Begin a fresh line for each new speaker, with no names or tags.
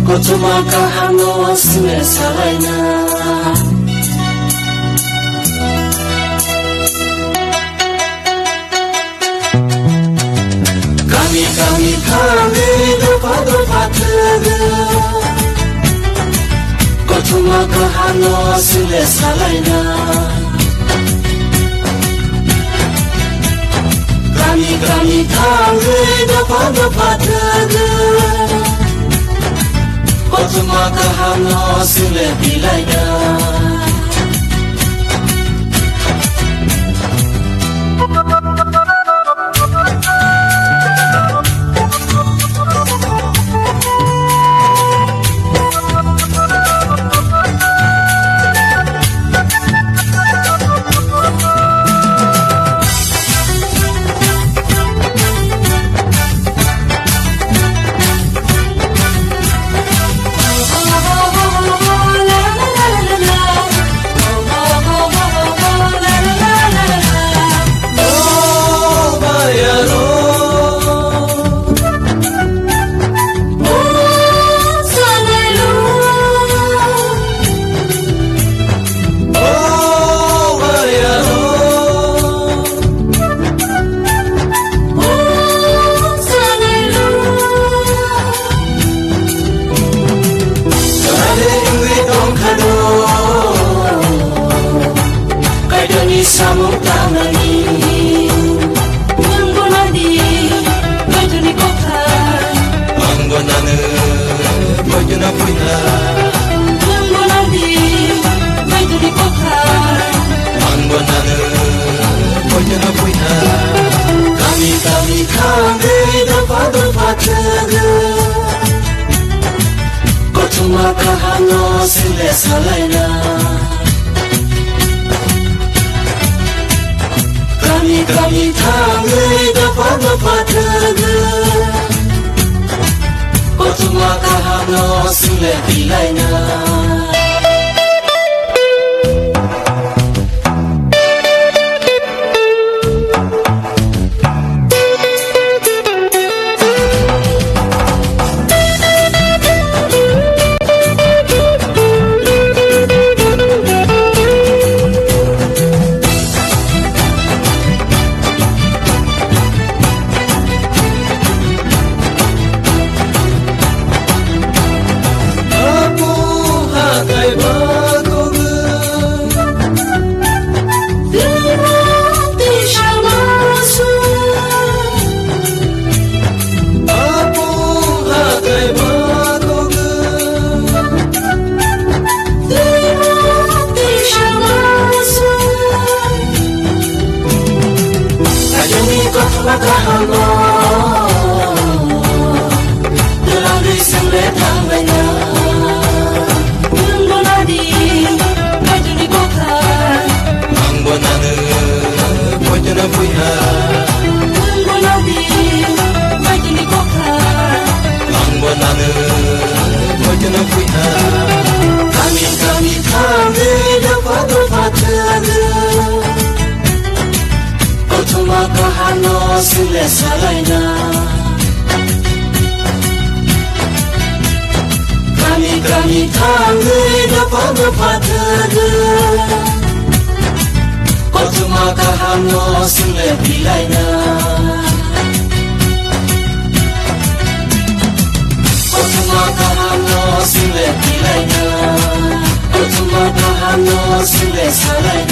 Kotuma kahano asme salaina Kami dopa tege Kotuma kahano asme salaina Kami dopa tege Kotuma kahano sile bilaina Samung tangani Manggonadi Bajuni kota Manggonane Bajuna puina Manggonadi Bajuni kota Manggonane Bajuna puina Kami dopa tege Kotuma kahano sile salaina Kami dopa tege Kotuma kahano sile bilaina Kotuma kahano sile salaina Kami dopa tege Kotuma kahano sile bilaina Kotuma kahano sile bilaina Kotuma kahano sile salaina